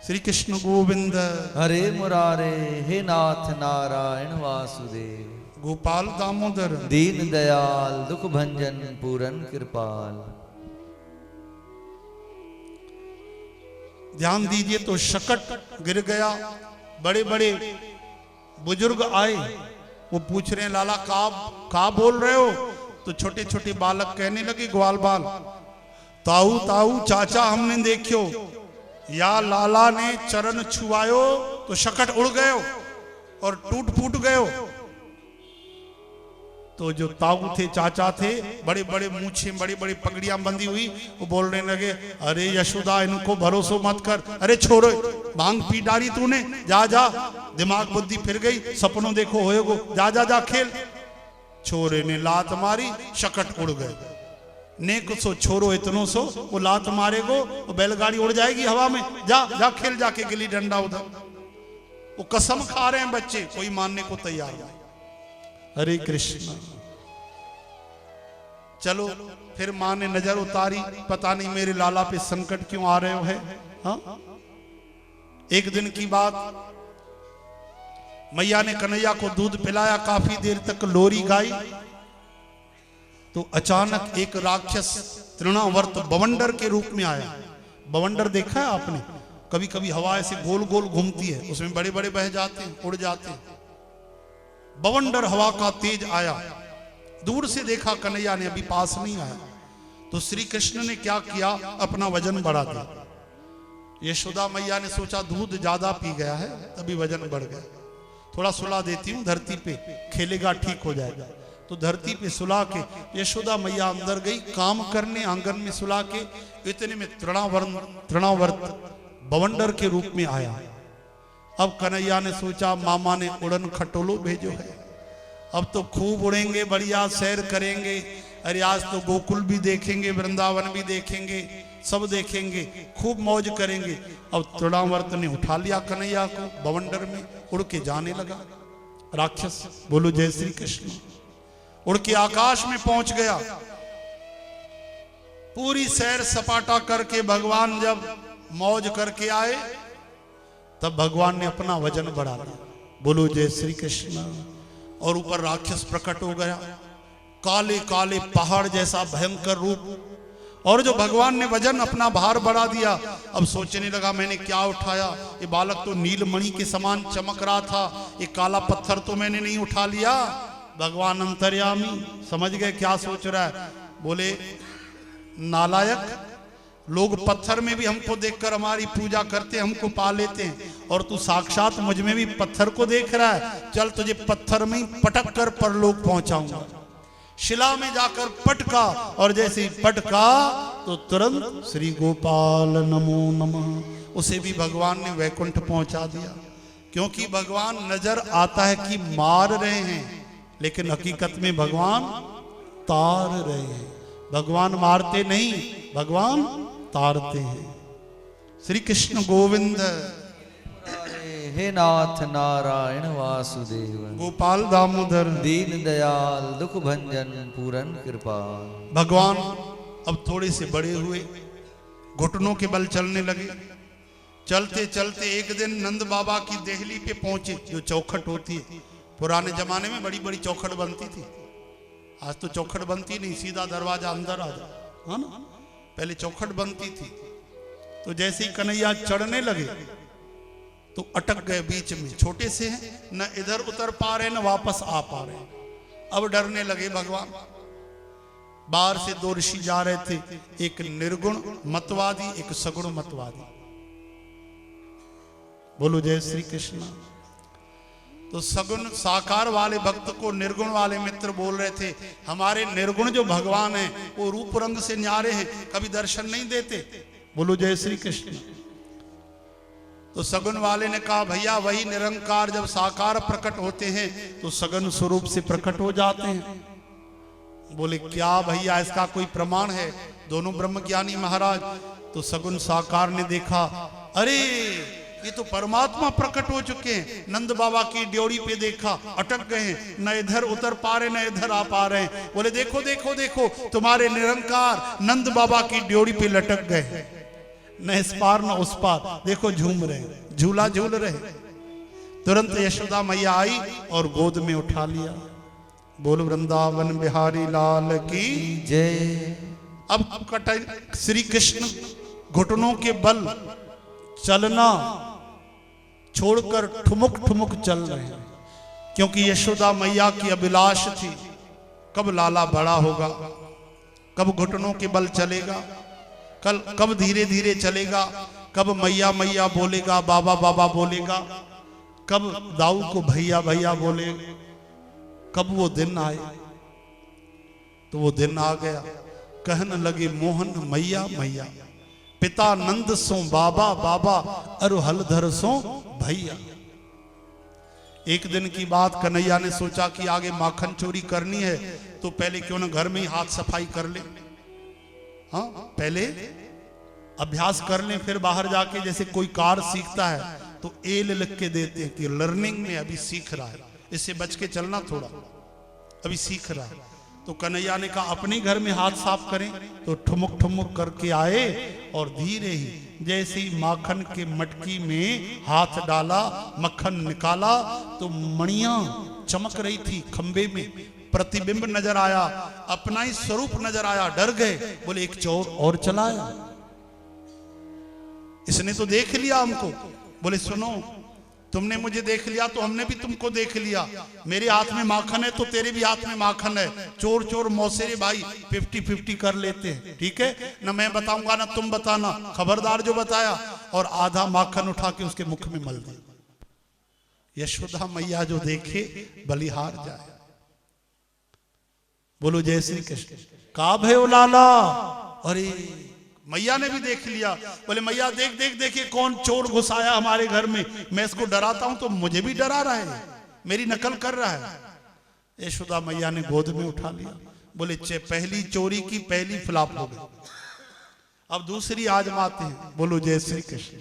श्री कृष्ण गोविंद हरे मुरारे, हे नाथ नारायण वासुदेव। गोपाल दामोदर दीन दयाल दुख भंजन पूरन कृपाल। ध्यान दीजिए तो शकट गिर गया। बड़े बड़े बुजुर्ग आए, वो पूछ रहे हैं लाला का बोल रहे हो? तो छोटे छोटे बालक कहने लगे, ग्वाल बाल, ताऊ ताऊ चाचा हमने देखियो, या लाला ने चरण छुआयो तो शकट उड़ गयो और टूट फूट गयो। तो जो ताऊ थे, चाचा थे, बड़े बड़े मूछे, बड़ी बड़ी पगड़ियां बंधी हुई, वो बोलने लगे, अरे यशोदा इनको भरोसा मत कर, अरे छोड़ो, भांग पी डाली तूने, जा जा, दिमाग बुद्धि फिर गई, सपनों देखो होएगो, जा जा जा खेल। छोरे ने लात मारी, शकट उड़ गए। नेक सो छोरो इतनो सो, वो लात मारेगो वो बैलगाड़ी उड़ जाएगी हवा में, जा जा खेल जाके गिल्ली डंडा उधर। वो कसम खा रहे हैं बच्चे, कोई मानने को तैयार नहीं। हरे कृष्ण। चलो फिर मां ने नजर उतारी, पता नहीं मेरे लाला पे संकट क्यों आ रहे हो है। हाँ? एक दिन की बात, मैया ने कन्हैया को दूध पिलाया, काफी देर तक लोरी गाई, तो अचानक एक राक्षस तृणावर्त बवंडर के रूप में आया। बवंडर देखा है आपने? कभी कभी हवा ऐसे गोल गोल घूमती है, उसमें बड़े बड़े बह जाते हैं, उड़ जाते हैं। बवंडर हवा का तेज आया, दूर से देखा कन्हैया ने, अभी पास नहीं आया। तो श्री कृष्ण ने क्या किया, अपना वजन बढ़ा दिया। यशोदा मैया ने सोचा दूध ज्यादा पी गया है, तभी वजन बढ़ गया, थोड़ा सुला देती हूँ धरती पे, खेलेगा ठीक हो जाएगा। तो धरती पे सुला के यशोदा मैया अंदर गई काम करने, आंगन में सुला के, इतने में तृणावर्त बवंडर के रूप में आया। अब कन्हैया ने सोचा मामा ने उड़न खटोलो भेजो है, अब तो खूब उड़ेंगे, बढ़िया सैर करेंगे, अरे आज तो गोकुल भी देखेंगे, वृंदावन भी देखेंगे, सब देखेंगे, खूब मौज करेंगे। अब तृणावर्त ने उठा लिया कन्हैया को, बवंडर में उड़ के जाने लगा। राक्षस, बोलो जय श्री कृष्ण, उड़ के आकाश में पहुंच गया। पूरी सैर सपाटा करके भगवान जब मौज करके आए, तब भगवान ने अपना वजन बढ़ा दिया। बोलो जय श्री कृष्ण। और ऊपर राक्षस प्रकट हो गया, काले काले पहाड़ जैसा भयंकर रूप। और जो भगवान ने वजन अपना भार बढ़ा दिया, अब सोचने लगा मैंने क्या उठाया, ये बालक तो नीलमणि के समान चमक रहा था, ये काला पत्थर तो मैंने नहीं उठा लिया। भगवान अंतर्यामी समझ गए क्या सोच रहा है। बोले नालायक, लोग पत्थर में भी हमको देखकर हमारी पूजा करते, हमको पा लेते हैं, और तू साक्षात मुझ में भी पत्थर को देख रहा है। चल तुझे पत्थर में ही पटक कर परलोक पहुंचाऊंगा। शिला में जाकर पटका, और जैसे ही पटका तो तुरंत श्री गोपाल नमो नमः, उसे भी भगवान ने वैकुंठ पहुंचा दिया। क्योंकि भगवान नजर आता है कि मार रहे हैं, लेकिन हकीकत में भगवान तार रहे हैं। भगवान मारते नहीं, भगवान तारते हैं। श्री कृष्ण गोविंद। हे नाथ नारायण वासुदेव। गोपाल दामोदर दीन दयाल दुख भंजन पूरन कृपाल। भगवान अब थोड़े से बड़े हुए, घुटनों के बल चलने लगे। चलते चलते एक दिन नंद बाबा की देहली पे पहुंचे, जो चौखट होती है। पुराने जमाने में बड़ी बड़ी चौखट बनती थी, आज तो चौखट बनती नहीं, सीधा दरवाजा अंदर आ जा, है ना? पहले चौखट बनती थी। तो जैसे ही कन्हैया चढ़ने लगे तो अटक गए बीच में, छोटे से हैं, न इधर उतर पा रहे न वापस आ पा रहे। अब डरने लगे भगवान। बाहर से दो ऋषि जा रहे थे, एक निर्गुण मतवादी, एक सगुण मतवादी। बोलो जय श्री कृष्ण। तो सगुण साकार वाले भक्त को निर्गुण वाले मित्र बोल रहे थे, हमारे निर्गुण जो भगवान है वो रूप रंग से न्यारे हैं, कभी दर्शन नहीं देते। बोलो जय श्री कृष्ण। तो सगुन वाले ने कहा भैया वही निरंकार जब साकार प्रकट होते हैं तो सगुन स्वरूप से प्रकट हो जाते हैं। बोले क्या भैया इसका कोई प्रमाण है? दोनों ब्रह्मज्ञानी महाराज। तो सगुन साकार ने देखा, अरे ये तो परमात्मा प्रकट हो चुके हैं। नंद बाबा की ड्योरी पे देखा, अटक गए हैं, न इधर उतर पा रहे न इधर आ पा रहे हैं। बोले देखो देखो देखो, तुम्हारे निरंकार नंद बाबा की ड्योरी पे लटक गए। न इस पार न उस पार, देखो झूम रहे, झूला झूल रहे। तुरंत यशोदा मैया आई और गोद में उठा लिया। बोल वृंदावन बिहारी लाल की जय। अब श्री कृष्ण घुटनों के बल चलना छोड़कर ठुमुक ठुमुक चल रहे हैं, क्योंकि यशोदा मैया की अभिलाष थी कब लाला बड़ा होगा, कब घुटनों के बल चलेगा, कब धीरे धीरे चलेगा, कब मैया मैया बोलेगा, बाबा बाबा बोलेगा, कब दाऊ को भैया भैया बोले, कब वो दिन आए। तो वो दिन आ गया। कहने लगे मोहन मैया मैया, पिता नंद सो बाबा बाबा, अरु हलधर सो भैया। एक दिन की बात, कन्हैया ने सोचा कि आगे माखन चोरी करनी है तो पहले क्यों ना घर में ही हाथ सफाई कर ले। हाँ, पहले अभ्यास कर ले, फिर बाहर जाके जैसे कोई कार सीखता है तो एल लिख के देते हैं कि लर्निंग में अभी सीख रहा है, इससे बच के चलना, थोड़ा अभी सीख रहा है। तो कन्हैया ने कहा अपने घर में हाथ साफ करें, तो ठुमुक ठुमुक करके आए और धीरे ही जैसे ही माखन के मटकी में हाथ डाला, मक्खन निकाला तो मणियां चमक रही थी खंबे में, प्रतिबिंब नजर आया, अपना ही स्वरूप नजर आया। डर गए, बोले एक चोर और चलाया, इसने तो देख लिया हमको। बोले सुनो, तुमने मुझे देख लिया तो हमने भी तुमको देख लिया, मेरे हाथ में माखन है तो तेरे भी हाथ में माखन है, चोर चोर मौसेरे भाई 50-50 कर लेते हैं, ठीक है ना? मैं बताऊंगा ना तुम बताना, खबरदार जो बताया, और आधा माखन उठा के उसके मुख में मल दिया। यशोदा मैया जो देखे बलिहार जाए। बोलो जय श्री कृष्ण। का भयो लाला, अरे मैया ने भी देख लिया। बोले मैया देख देख देखिए कौन चोर घुस आया हमारे घर में, मैं इसको डराता हूं तो मुझे भी डरा रहा है, मेरी नकल कर रहा है। यशोदा मैया ने गोद में उठा लिया। बोले पहली चोरी की पहली फ्लॉप हो गई, अब दूसरी आजमाते हैं। बोलो जय श्री कृष्ण।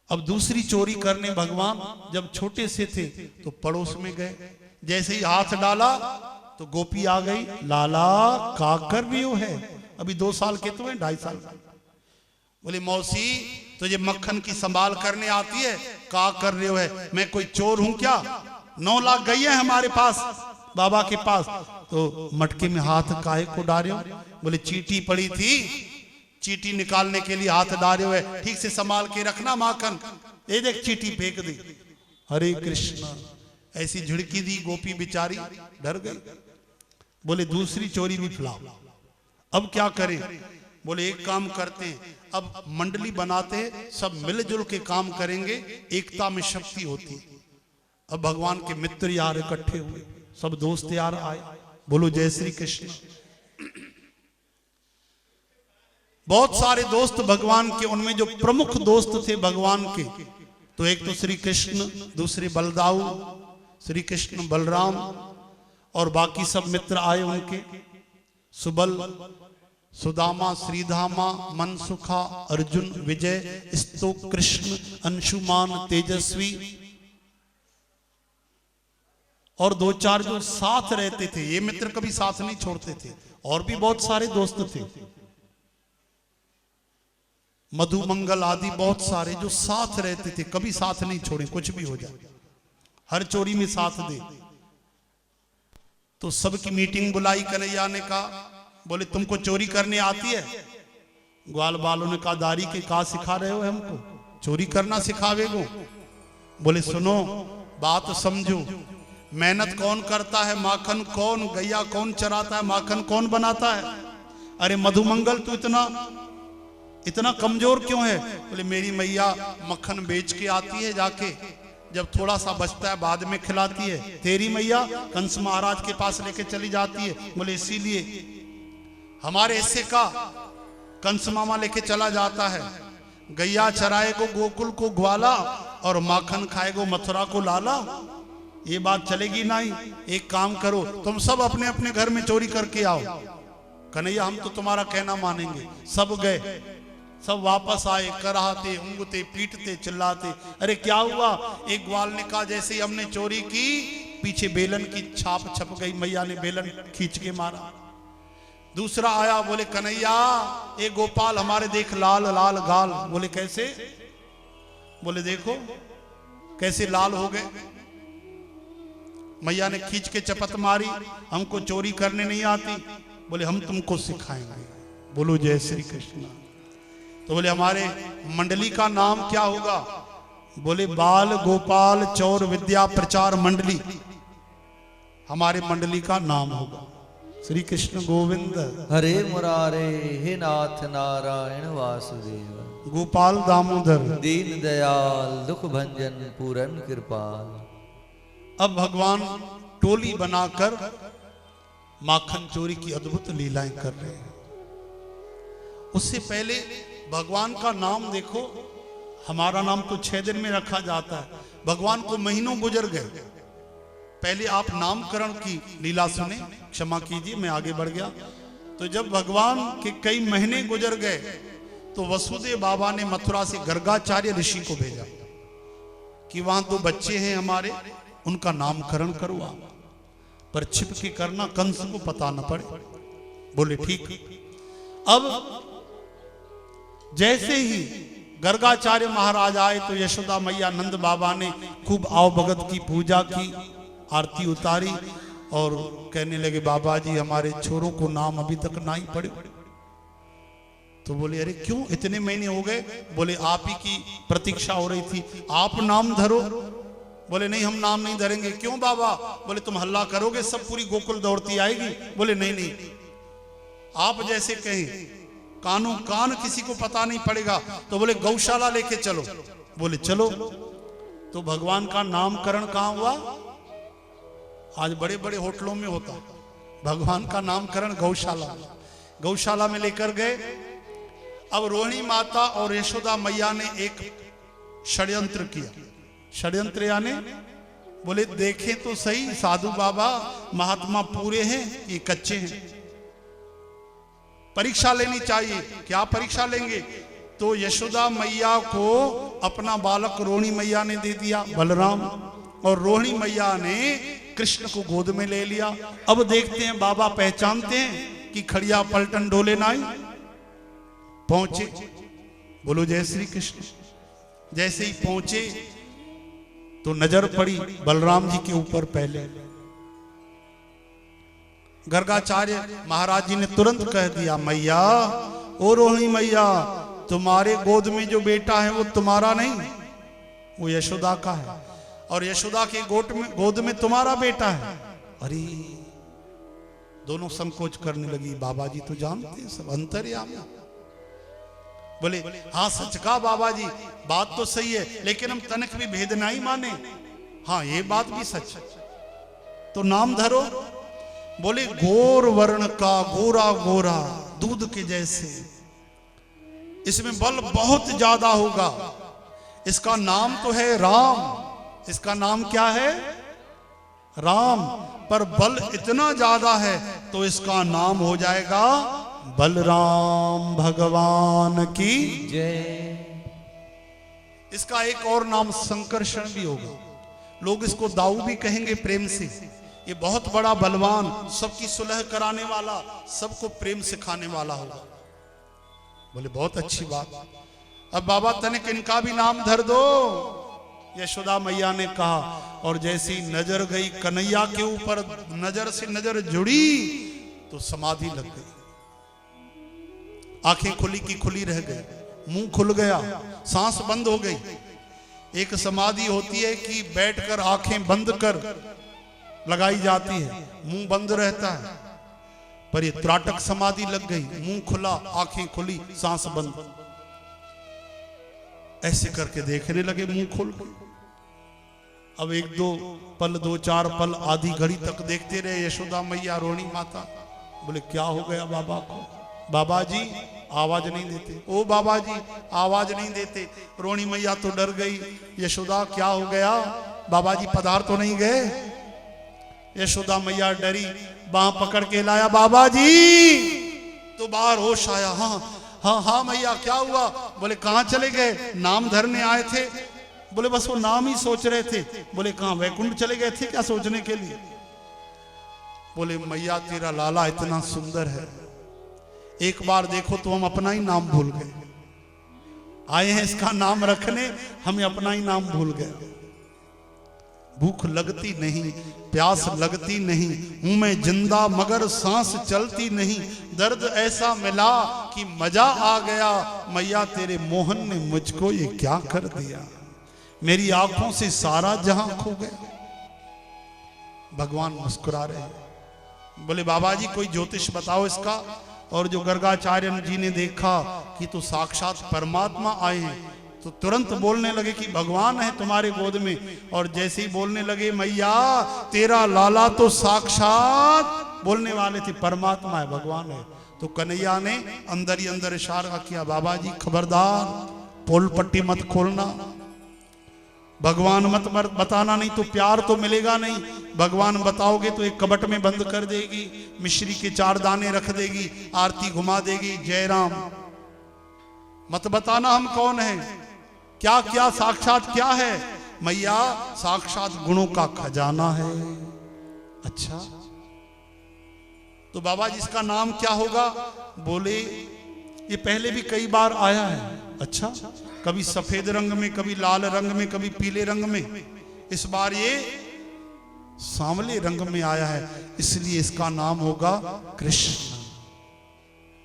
अब दूसरी चोरी करने भगवान जब छोटे से थे तो पड़ोस में गए, जैसे ही हाथ डाला तो गोपी आ गई। लाला का कर रही हो है, अभी 2 साल के तो है, 2.5 साल। बोले मौसी तुझे मक्खन की संभाल करने आती है, का कर रहे हो है, मैं कोई चोर हूं क्या? 9 लाख गई है हमारे पास, बाबा के पास, तो मटके में हाथ काहे को डाले हो? बोले चीटी पड़ी थी, चीटी निकालने के लिए हाथ डाले हुए, ठीक से संभाल के रखना माखन, ये देख चीटी फेंक दी। हरे कृष्ण, ऐसी झिड़की दी, गोपी बिचारी डर गई। बोले दूसरी चोरी भी फ्लॉप, अब क्या करें? बोले एक काम करते हैं, अब मंडली बनाते हैं, सब मिलजुल के काम करेंगे, एकता में शक्ति होती है। अब भगवान के मित्र यार इकट्ठे हुए, सब दोस्त यार आए। बोलो जय श्री कृष्ण। बहुत सारे दोस्त भगवान के, उनमें जो प्रमुख दोस्त थे भगवान के, तो एक तो श्री कृष्ण, दूसरे बलदाऊ, श्री कृष्ण बलराम, और बाकी सब मित्र आए उनके, सुबल, सुदामा, श्रीधामा, मनसुखा, अर्जुन, विजय, स्तो, कृष्ण, अंशुमान, तेजस्वी, और 2-4 जो साथ रहते थे। ये मित्र कभी साथ नहीं छोड़ते थे, और भी बहुत सारे दोस्त थे, मधुमंगल आदि बहुत सारे जो साथ रहते थे, कभी साथ नहीं छोड़े, कुछ भी हो जाए, हर चोरी में साथ दे। तो सबकी मीटिंग बुलाई, कन्हैया ने कहा, बोले तुमको चोरी करने आती है? ग्वाल बालों ने कहा दारी के का सिखा रहे हो हमको, चोरी करना सिखावे गो? बोले सुनो बात समझो, मेहनत कौन करता है, माखन कौन, गैया कौन चराता है, माखन कौन बनाता है? अरे मधुमंगल तू इतना कमजोर क्यों है? बोले मेरी मैया मक्खन बेच के आती है जाके, जब थोड़ा सा बचता है बाद में खिलाती है। तेरी मैया कंस महाराज के पास लेके चली जाती है। बोले इसीलिए हमारे हिस्से का कंस मामा लेके चला जाता है, गैया चराए को गोकुल को ग्वाला और माखन खाए को मथुरा को लाला। ये बात चलेगी नहीं। एक काम करो, तुम सब अपने अपने घर में चोरी करके आओ। कन्हैया हम तो तुम्हारा कहना मानेंगे। सब गए, सब वापस आए, कराहते, ऊँगते, पीटते, चिल्लाते। अरे क्या हुआ? एक ग्वाल ने कहा जैसे ही हमने चोरी की, पीछे बेलन की छाप छप गई, मैया ने बेलन खींच के मारा। दूसरा आया, बोले कन्हैया ए गोपाल हमारे देख लाल लाल गाल। बोले कैसे? बोले देखो कैसे लाल हो गए। मैया ने खींच के चपत मारी, हमको चोरी करने नहीं आती। बोले हम तुमको सिखाएंगे। बोलो जय श्री कृष्ण। तो बोले हमारे मंडली का नाम क्या होगा? बोले बाल गोपाल चौर विद्या प्रचार मंडली हमारे मंडली का नाम होगा। श्री कृष्ण गोविंद हरे मुरारे हे नाथ नारायण वासुदेव। गोपाल दामोदर दीन दयाल दुख भंजन पूरन कृपाल। अब भगवान टोली बनाकर माखन चोरी की अद्भुत लीलाएं कर रहे हैं। उससे पहले भगवान का नाम देखो, हमारा नाम तो 6 दिन में रखा जाता है, भगवान को महीनों गुजर गए। पहले आप नामकरण की लीला सुने, क्षमा कीजिए मैं आगे बढ़ गया। तो जब भगवान के कई महीने गुजर गए तो वसुदेव बाबा ने मथुरा से गर्गाचार्य ऋषि को भेजा कि वहां 2 बच्चे हैं हमारे, उनका नामकरण करो आप, पर छिप के करना, कंस को पता न पड़े। बोले ठीक। अब जैसे ही गर्गाचार्य महाराज आए तो यशोदा मैया नंद बाबा ने खूब आवभगत की पूजा की, आरती उतारी और कहने लगे बाबा जी हमारे छोरों को नाम अभी तक नहीं पड़े। तो बोले अरे क्यों, इतने महीने हो गए? बोले आप ही की प्रतीक्षा हो रही थी, आप नाम धरो। बोले नहीं हम नाम नहीं धरेंगे। क्यों बाबा? बोले तुम हल्ला करोगे सब पूरी गोकुल दौड़ती आएगी। बोले नहीं नहीं, आप जैसे कहें, कानों कान किसी को पता नहीं पड़ेगा। तो बोले गौशाला लेके चलो। बोले चलो। तो भगवान का नामकरण कहां हुआ? आज बड़े बड़े होटलों में होता, भगवान का नामकरण गौशाला। गौशाला में लेकर गए। अब रोहिणी माता और यशोदा मैया ने एक षड्यंत्र किया। षड्यंत्र यानी बोले देखें तो सही साधु बाबा महात्मा पूरे हैं ये कच्चे हैं, परीक्षा लेनी चाहिए। क्या परीक्षा लेंगे? तो यशोदा मैया को अपना बालक रोहिणी मैया ने दे दिया बलराम, और रोहिणी मैया ने कृष्ण को गोद में ले लिया। अब देखते हैं बाबा पहचानते हैं कि खड़िया पलटन डोले नाई। पहुंचे, बोलो जय श्री कृष्ण। जैसे ही पहुंचे तो नजर पड़ी बलराम जी के ऊपर। पहले गर्गाचार्य महाराज जी ने तुरंत कह दिया मैया, ओ रोहिणी मैया, तुम्हारे गोद में जो बेटा है वो तुम्हारा नहीं, वो यशोदा का है, और यशोदा के गोद में तुम्हारा बेटा है। अरे दोनों संकोच करने लगी। बाबा जी तो जानते हैं सब, अंतर्यामी। बोले हाँ सच कहा बाबा जी, बात तो सही है, लेकिन हम तनक भी भेद नहीं माने। हाँ ये बात भी सच है। तो नाम धरो। बोले गोर वर्ण का, गोरा गोरा दूध के जैसे, इसमें बल बहुत ज्यादा होगा। इसका नाम तो है राम। इसका नाम क्या है? राम। पर बल इतना ज्यादा है तो इसका नाम हो जाएगा बलराम भगवान की जय। इसका एक और नाम संकर्षण भी होगा। लोग इसको दाऊ भी कहेंगे प्रेम से। ये बहुत बड़ा बलवान, सबकी सुलह कराने वाला, सबको प्रेम सिखाने वाला होगा। बोले बहुत अच्छी बात। अब बाबा तनिक इनका भी नाम धर दो। यशोदा मैया ने कहा, और जैसी नजर गई कन्हैया के ऊपर, नजर से नजर जुड़ी तो समाधि लग गई। आंखें खुली की खुली रह गई, मुंह खुल गया, सांस बंद हो गई। एक समाधि होती है कि बैठकर आंखें बंद कर लगाई जाती है, मुंह बंद रहता है, पर ये त्राटक समाधि लग गई। मुंह खुला, आंखें खुली, सांस बंद। ऐसे करके देखने लगे, मुंह खोल के। अब 1-2 पल, 2-4 पल, आधी घड़ी तक देखते रहे यशोदा मैया, रोहिणी माता। बोले क्या हो गया बाबा को? बाबा जी आवाज नहीं देते। ओ बाबा जी आवाज नहीं देते। रोहिणी मैया तो डर गई। यशोदा क्या हो गया? बाबा जी पधार तो नहीं गए? यशोदा मैया डरी, बाह पकड़ के लाया बाबा जी। तो बाहर होश आया। हाँ हाँ हाँ मैया क्या हुआ? बोले कहाँ चले गए? नाम धरने आए थे। बोले बस वो नाम ही सोच रहे थे। बोले कहाँ वैकुंठ चले गए थे क्या सोचने के लिए? बोले मैया तेरा लाला इतना सुंदर है, एक बार देखो तो हम अपना ही नाम भूल गए। आए हैं इसका नाम रखने, हमें अपना ही नाम भूल गए। भूख लगती नहीं, प्यास लगती नहीं, हूं मैं जिंदा मगर सांस चलती नहीं। दर्द ऐसा मिला कि मजा आ गया, मैया तेरे मोहन ने मुझको ये क्या कर दिया। मेरी आंखों से सारा जहां खो गया। भगवान मुस्कुरा रहे हैं, बोले बाबा जी कोई ज्योतिष बताओ इसका। और जो गर्गाचार्य जी ने देखा कि तो साक्षात परमात्मा आए हैं, तो तुरंत बोलने लगे कि भगवान है तुम्हारे गोद में। और जैसे ही बोलने लगे मैया तेरा लाला तो साक्षात बोलने वाले थे परमात्मा है, भगवान है। तो कन्हैया ने अंदर ही अंदर इशारा किया, बाबा जी खबरदार पोल पट्टी मत खोलना, भगवान मत बताना, नहीं तो प्यार तो मिलेगा नहीं। भगवान बताओगे तो एक कबट में बंद कर देगी, मिश्री के 4 दाने रख देगी, आरती घुमा देगी, जय राम। मत बताना हम कौन है, क्या क्या साक्षात क्या है। मैया साक्षात गुणों का खजाना है। अच्छा तो बाबा जी इसका नाम क्या होगा। बोले ये पहले भी कई बार आया है। अच्छा कभी सफेद रंग में, कभी लाल रंग में, कभी पीले रंग में, इस बार ये सांवले रंग में आया है, इसलिए इसका नाम होगा कृष्ण।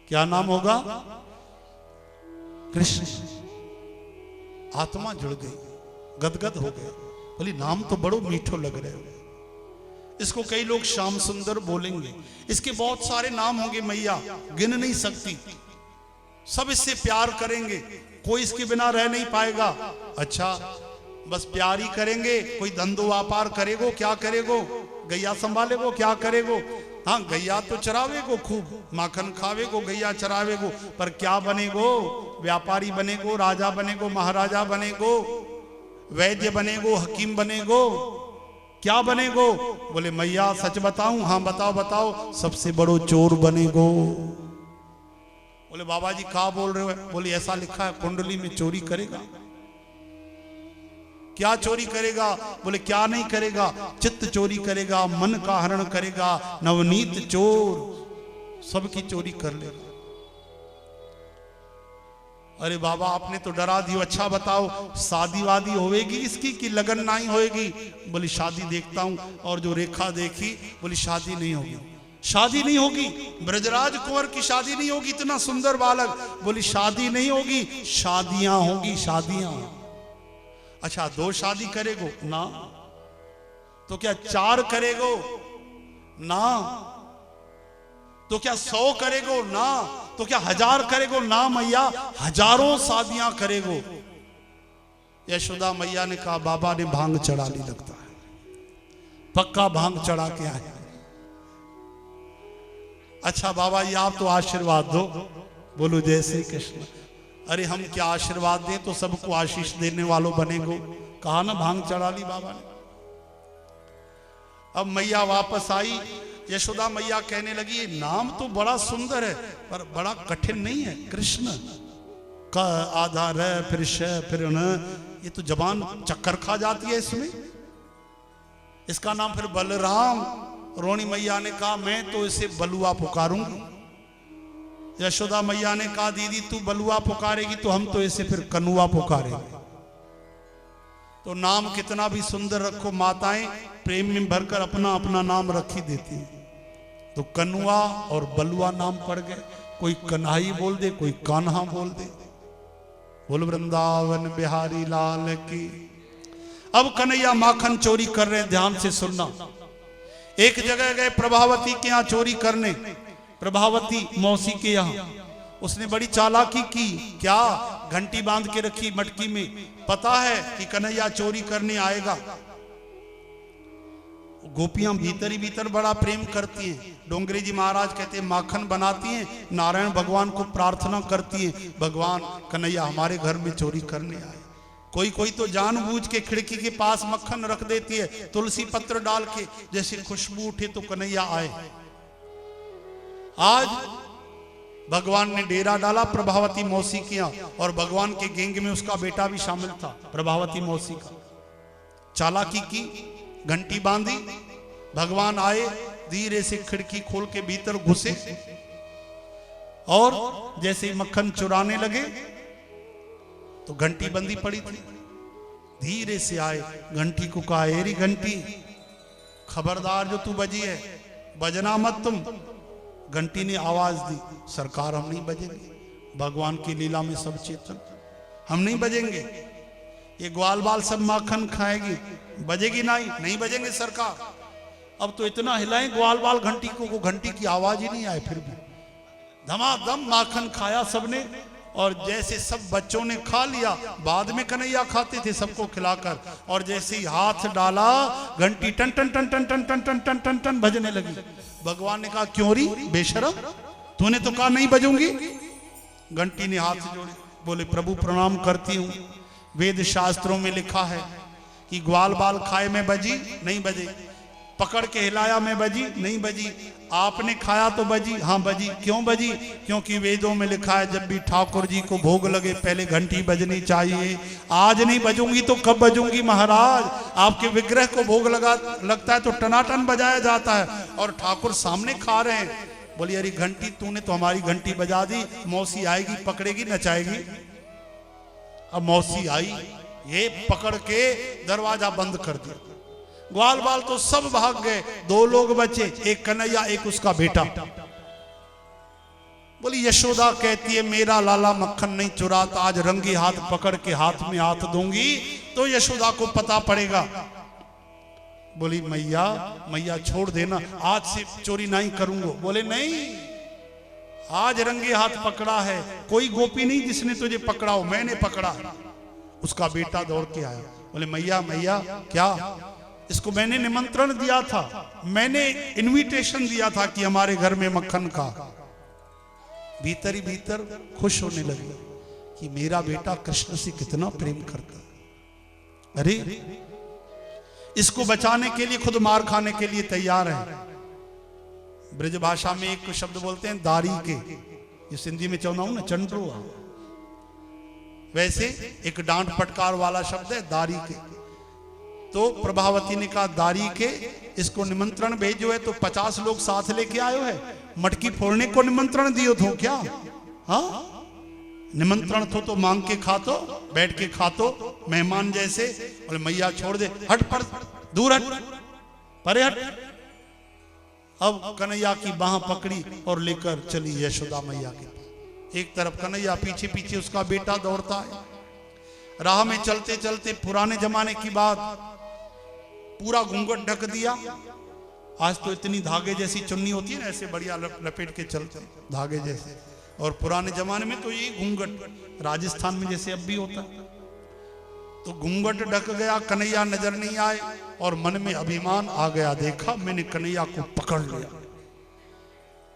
क्या नाम होगा, कृष्ण। आत्मा जुड़ गई, गदगद हो गए, बोली नाम तो बड़ो मीठो लग रहे हो। इसको कई लोग श्याम सुंदर बोलेंगे, इसके बहुत सारे नाम होंगे, मैया गिन नहीं सकती। सब इससे प्यार करेंगे, कोई इसके बिना रह नहीं पाएगा। अच्छा बस प्यार ही करेंगे, कोई धंधो व्यापार करेगो, क्या करेगो, गैया संभालेगो, क्या करेगो। हाँ गैया तो चरावेगो, खूब माखन खावेगो, गैया चरावेगो, पर क्या बनेगो, व्यापारी बनेगो, राजा बनेगो, महाराजा बनेगो, वैद्य बनेगो, हकीम बनेगो, क्या बनेगो। बोले मैया सच बताऊं, हाँ बताओ बताओ, सबसे बड़ो चोर बनेगो। बोले बाबा जी क्या बोल रहे हो। बोले ऐसा लिखा है कुंडली में, चोरी करेगा। क्या चोरी करेगा। बोले क्या नहीं करेगा, चित्त चोरी करेगा, मन का हरण करेगा, नवनीत चोर सबकी चोरी कर लेगा। अरे बाबा आपने तो डरा दियो, अच्छा बताओ शादी वादी होएगी इसकी कि लगन नहीं होएगी। बोली शादी देखता हूं, और जो रेखा देखी बोली शादी नहीं होगी, शादी नहीं होगी, ब्रजराज कुंवर की शादी नहीं होगी, इतना सुंदर बालक। बोली शादी नहीं होगी, शादियां होगी, शादियां। अच्छा 2 शादी करेगो ना, तो क्या 4 करेगो ना, तो क्या 100 करेगो ना, तो क्या 1000 करेगो ना। मैया हजारों शादियां करेगो। यशोदा मैया ने कहा बाबा ने भांग चढ़ा ली लगता है, पक्का भांग चढ़ा के आए। अच्छा बाबा जी आप तो आशीर्वाद दो। बोलो जय श्री कृष्ण। अरे हम क्या आशीर्वाद दें, तो सबको आशीष देने वालों बनेगो। कहा ना भांग चढ़ा ली बाबा ने। अब मैया वापस आई, यशोदा मैया कहने लगी ये नाम तो बड़ा सुंदर है, पर बड़ा कठिन नहीं है। कृष्ण का आधार है, फिर श फिर न, ये तो जबान चक्कर खा जाती है इसमें। इसका नाम फिर बलराम। रोणी मैया ने कहा मैं तो इसे बलुआ पुकारूंगी। यशोदा मैया ने कहा दीदी तू बलुआ पुकारेगी तो हम तो इसे फिर कनुआ पुकारेंगे। तो नाम कितना भी सुंदर रखो, माताएं प्रेम में भरकर अपना अपना नाम रख ही देती हैं। तो कनुआ और बलुआ नाम पड़ गए। कोई कन्हाई बोल दे, कोई कान्हा बोल दे। बोल वृंदावन बिहारी लाल की। अब कन्हैया माखन चोरी कर रहे हैं, ध्यान से सुनना। एक जगह गए प्रभावती के यहाँ चोरी करने, प्रभावती मौसी के यहाँ। उसने बड़ी चालाकी की। क्या, घंटी बांध के रखी मटकी में, पता है कि कन्हैया चोरी करने आएगा। गोपियां भीतर ही भीतर बड़ा प्रेम करती हैं। डोंगरी जी महाराज कहते हैं माखन बनाती हैं, नारायण भगवान को प्रार्थना करती हैं, भगवान कन्हैया हमारे घर में चोरी करने आए। कोई कोई तो जानबूझ के खिड़की के पास मक्खन रख देती है, तुलसी पत्र डाल के, जैसे खुशबू उठे तो कन्हैया आए। आज भगवान ने डेरा डाला प्रभावती मौसी के यहाँ, और भगवान के गैंग में उसका बेटा भी शामिल था, प्रभावती मौसी का। चालाकी की, घंटी बांधी, भगवान आए, धीरे से खिड़की खोल के भीतर घुसे। और जैसे ही मक्खन चुराने लगे तो घंटी बंदी पड़ी थी। धीरे से आए, घंटी को कहा, एरी घंटी, खबरदार जो तू बजी है, बजना मत तुम। घंटी ने आवाज दी, सरकार हम नहीं बजेंगे, भगवान की लीला में सब चेतन, हम नहीं बजेंगे। ये ग्वाल बाल सब माखन खाएगी, बजेगी नहीं, नहीं बजेंगे सरकार। अब तो इतना हिलाएं ग्वाल बाल घंटी को घंटी की आवाज ही नहीं आए। फिर भी धमाधम माखन खाया सबने, और जैसे सब बच्चों ने खा लिया, बाद में कन्हैया खाते थे सबको खिलाकर, और जैसे ही हाथ डाला घंटी टन टन टन टन टन टन टन टन टन टन बजने लगी। भगवान ने कहा, क्यों री बेशरम, तूने तो कहा नहीं बजूंगी। घंटी ने हाथ जोड़े, बोले प्रभु प्रणाम करती हूं, वेद शास्त्रों में लिखा है कि ग्वाल बाल खाए में बजी, नहीं बजे। पकड़ के हिलाया में बजी, नहीं बजी। आपने खाया तो बजी, हाँ बजी। क्यों बजी? क्योंकि वेदों में लिखा है जब भी ठाकुर जी को भोग लगे पहले घंटी बजनी चाहिए। आज नहीं बजूंगी तो कब बजूंगी महाराज? आपके विग्रह को भोग लगता है तो टनाटन बजाया जाता है, और ठाकुर सामने खा रहे हैं। बोली अरे घंटी, तूने तो हमारी घंटी बजा दी, मौसी आएगी पकड़ेगी नचाएगी। अब मौसी आई, ये पकड़ के दरवाजा बंद कर दिया। ग्वाल बाल तो सब भाग गए, 2 लोग बचे, एक कन्हैया एक उसका बेटा। बोली यशोदा कहती है मेरा लाला मक्खन नहीं चुराता, आज रंगी हाथ पकड़ के हाथ में हाथ दूंगी तो यशोदा को पता पड़ेगा। बोली मैया मैया छोड़ देना, आज से चोरी नहीं करूंगा। बोले नहीं, आज रंगे हाथ पकड़ा है, कोई गोपी नहीं जिसने तुझे पकड़ा हो, मैंने पकड़ा है। उसका बेटा दौड़ के आया, बोले मैया मैया क्या? इसको मैंने निमंत्रण दिया था, मैंने इनविटेशन दिया था कि हमारे घर में मक्खन खा। भीतर ही भीतर खुश होने लगी कि मेरा बेटा कृष्ण से कितना प्रेम करता। अरे इसको बचाने के लिए खुद मार खाने के लिए तैयार है। ब्रज भाषा में एक शब्द बोलते हैं दारी के, ये सिंधी में चाहना हूं ना चंड्रो, वैसे एक डांट फटकार वाला शब्द है दारी के। तो प्रभावती ने कहा दारी के, इसको निमंत्रण भेजो है तो 50 लोग साथ लेके आयो है, मटकी फोड़ने को निमंत्रण दियो थो क्या? हाँ निमंत्रण तो मांग के खा तो, बैठ के खा तो, मेहमान जैसे। बोले मैया छोड़ दे, हट पर दूर हट, परे हट। अब कन्हैया की बाह पकड़ी और लेकर चली यशोदा मैया के पास। एक तरफ कन्हैया, पीछे पीछे उसका बेटा दौड़ता है। राह में चलते चलते पुराने जमाने की बात, पूरा घूंघट ढक दिया। आज तो इतनी धागे जैसी चुन्नी होती है ना, ऐसे बढ़िया लपेट के चलते धागे जैसे, और पुराने जमाने में तो ये घूंघट राजस्थान में जैसे अब भी होता है। तो घूंघट ढक गया, कन्हैया नजर नहीं आए, और मन में अभिमान आ गया, देखा मैंने कन्हैया को पकड़ लिया।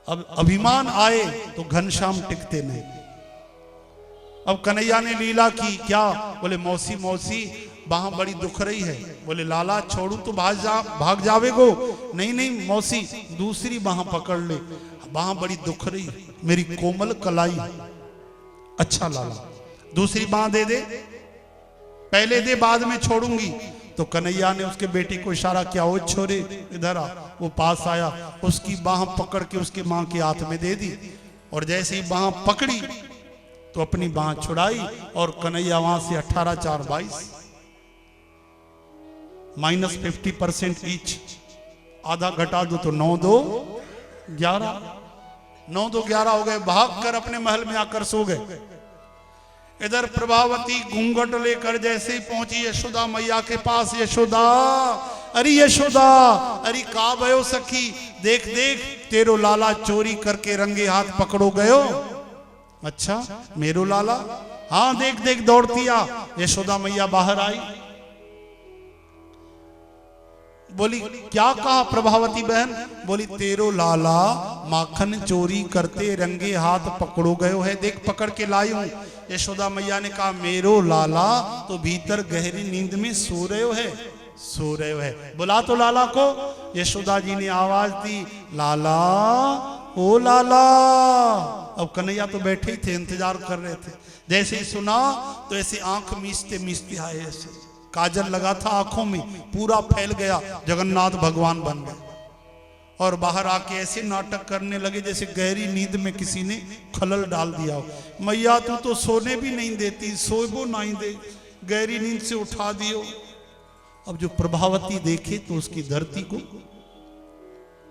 अब अभिमान आए तो घनश्याम टिकते नहीं। अब कन्हैया ने लीला की, क्या? बोले मौसी मौसी बाह बड़ी दुख रही है। बोले लाला छोड़ू तो भाग जावेगो। नहीं नहीं मौसी, दूसरी बाह पकड़ ले, बाह बड़ी दुख रही, मेरी कोमल कलाई। अच्छा लाला दूसरी बाह दे दे, पहले दे बाद में छोड़ूंगी। तो कन्हैया ने उसके बेटे को इशारा किया, ओ छोरे इधर आ। वो पास आया, उसकी बाह पकड़ के उसकी मां के हाथ में दे दी, और जैसे ही बाह पकड़ी तो अपनी बाह छुड़ाई, और कन्हैया वहां से 18 4 22 -50% ईच, आधा घटा दो तो 9 2 11, 9 2 11 हो गए। भाग कर अपने महल में आकर सो गए। इधर प्रभावती घूंघट लेकर जैसे ही पहुंची यशोदा मैया के पास, यशोदा अरे यशोदा, अरे का भयो सखी, देख देख तेरो लाला चोरी करके रंगे हाथ पकड़ो गयो। अच्छा मेरो लाला? हाँ देख देख दौड़ती आ। यशोदा मैया बाहर आई, बोली क्या कहा प्रभावती बहन? बोली तेरो लाला माखन चोरी करते रंगे हाथ पकड़ो गयो है, देख पकड़ के लाई हूं। यशोदा मैया ने कहा मेरो लाला तो भीतर गहरी नींद में सो रहे है, सो रहे है, बुला तो लाला को। यशोदा जी ने आवाज दी, लाला ओ लाला। अब कन्हैया तो बैठे ही थे, इंतजार कर रहे थे। जैसे ही सुना तो ऐसे आंख मीचते मीचते आए, ऐसे काजल लगा था आंखों में, पूरा फैल गया, जगन्नाथ भगवान बन गए। और बाहर आके ऐसे नाटक करने लगे जैसे गहरी नींद में किसी ने खलल डाल दिया हो। मैया तू तो सोने भी नहीं देती, सोबो नहीं दे, गहरी नींद से उठा दियो। अब जो प्रभावती देखे तो उसकी धरती को,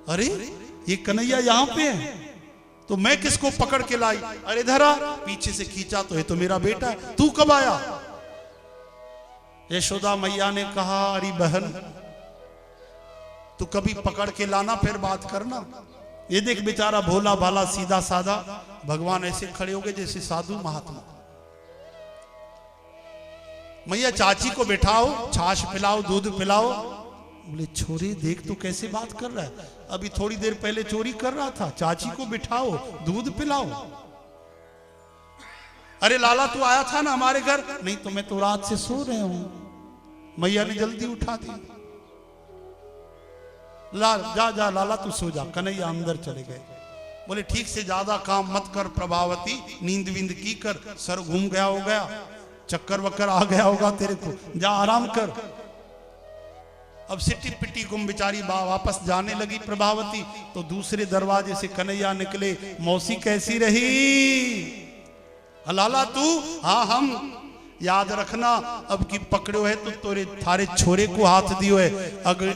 अरे ये कन्हैया यहां पे है, तो मैं किसको पकड़ के लाई? अरे धरा, पीछे से खींचा तो ये तो मेरा बेटा है, तू कब आया? यशोदा मैया ने कहा, अरे बहन तू कभी पकड़ के लाना फिर बात करना। ये देख बेचारा भोला भाला सीधा साधा, भगवान ऐसे खड़े हो गए जैसे साधु महात्मा। मैया चाची को बिठाओ, छाछ पिलाओ, दूध पिलाओ। बोले छोरी देख तो कैसे बात कर रहा है, अभी थोड़ी देर पहले चोरी कर रहा था, चाची को बिठाओ, दूध पिलाओ। अरे लाला तू आया था ना हमारे घर? नहीं तो मैं तो रात से सो रहे हूं। मैया ने जल्दी उठा दी। जा जा लाला तू सो जा। कन्हैया अंदर चले गए। बोले ठीक से ज्यादा काम मत कर प्रभावती, नींद विंद की कर, सर घूम गया हो गया, चक्कर वक्कर आ गया होगा तेरे को, जा आराम कर। अब सिट्टी पिट्टी गुम बेचारी वापस जाने लगी प्रभावती, तो दूसरे दरवाजे से कन्हैया निकले। मौसी कैसी रही? लाला तू? हाँ हम, याद रखना अब की पकड़ो है तो तोरे थारे छोरे को हाथ दियो है,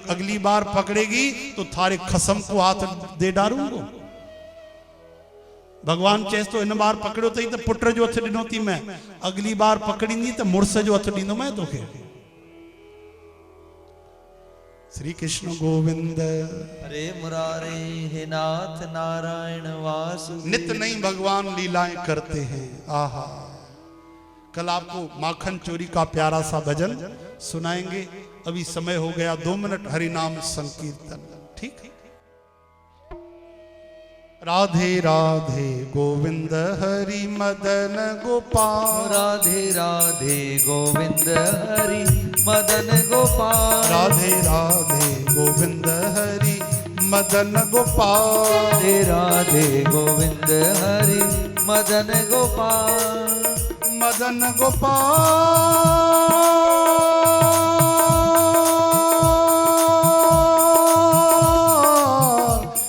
अगली बार पकड़ेगी तो थारे खसम को हाथ दे डारूंगा। भगवान चेस तो इन बार पकड़ो थी तो पुत्र जो हथ दिनो थी मैं, अगली बार पकड़ी तो मुड़स जो हथ दींदो मैं तोखे। श्री कृष्ण गोविंद हरे मुरारे हे नाथ नारायण वासुदेव। नित नहीं भगवान लीलाएं करते हैं। आहा, कल आपको माखन चोरी का प्यारा सा भजन सुनाएंगे। अभी समय हो गया 2 मिनट हरि नाम संकीर्तन। ठीक, राधे राधे गोविंद हरि मदन गोपाल। राधे राधे गोविंद हरि मदन गोपाल। राधे राधे गोविंद हरि मदन गोपाल। राधे राधे गोविंद हरि मदन गोपाल। मदन गोपाल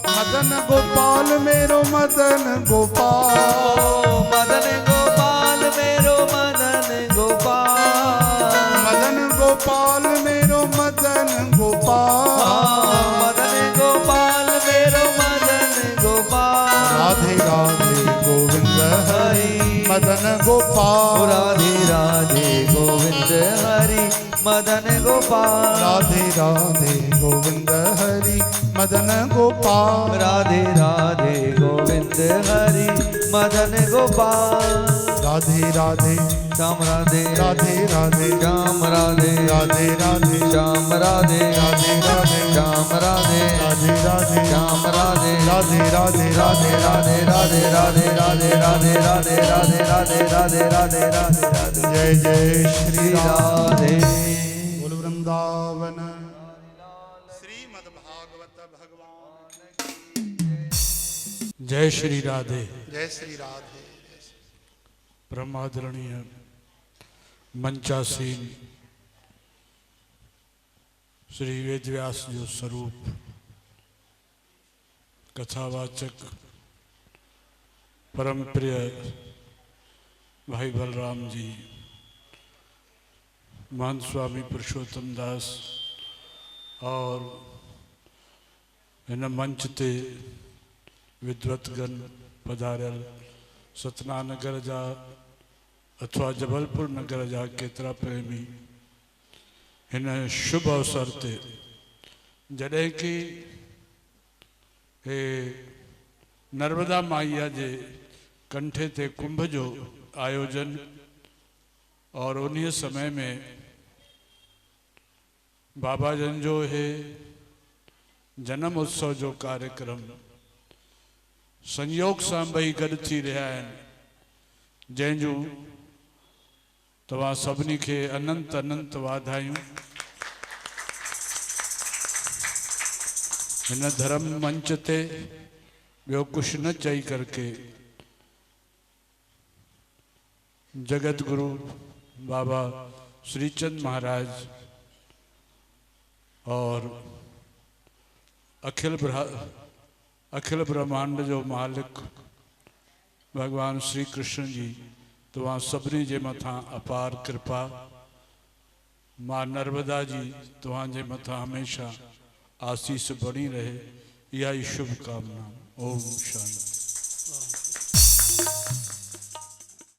मदन गोपाल मेरो मदन गोपाल। मदन गोपाल मेरो मदन गोपाल। मदन गोपाल मेरो मदन गोपाल। मदन गोपाल मेरो मदन गोपाल। राधे राधे गोविंद हरि मदन गोपाल। राधे राधे गोविंद हरि मदन गोपाल। राधे राधे गोविंद हरि मदन गोपाल। राधे राधे गोविंद हरि मदन गोपाल। राधे राधे श्याम राधे राधे राधे श्याम राधे राधे राधे श्याम राधे राधे राधे श्याम राधे राधे राधे श्याम राधे राधे राधे राधे राधे राधे राधे राधे राधे राधे राधे राधे राधे राधे राधे। जय जय श्री राधे। बोल वृंदावन श्रीमद् भागवत भगवान। जय श्री राधे। जय श्री राधे। परमादरणीय मंचासीन श्री वेदव्यास जो स्वरूप कथावाचक परम प्रिय भाई बलराम जी, महंत स्वामी पुरुषोत्तम दास और इन मंच ते विद्वतगण पधारियल सतना नगर जा अथवा जबलपुर नगर जा केतरा प्रेमी इन शुभ अवसर ते जॾहिं कि हे नर्मदा माईया जे कंठे ते कुंभ जो आयोजन और उन्हीं समय में बाबा जन जो है जन्म उत्सव जो कार्यक्रम संयोग सां ॿई गॾु थी रहिया आहिनि, जंहिंजूं तव्हां सभिनी खे अनंत अनंत वाधायूं। हिन धर्म मंच ते ॿियो कुझु न चई करके जगत गुरु बाबा श्रीचंद महाराज और अखिल ब्रह्मांड जो मालिक भगवान श्री कृष्ण जी तव्हां सभिनी जे मथां अपार कृपा। मां नर्मदा जी तव्हांजे मथां हमेशा आसीस बणी रहे। इहा ई शुभकामना। ओम शांति।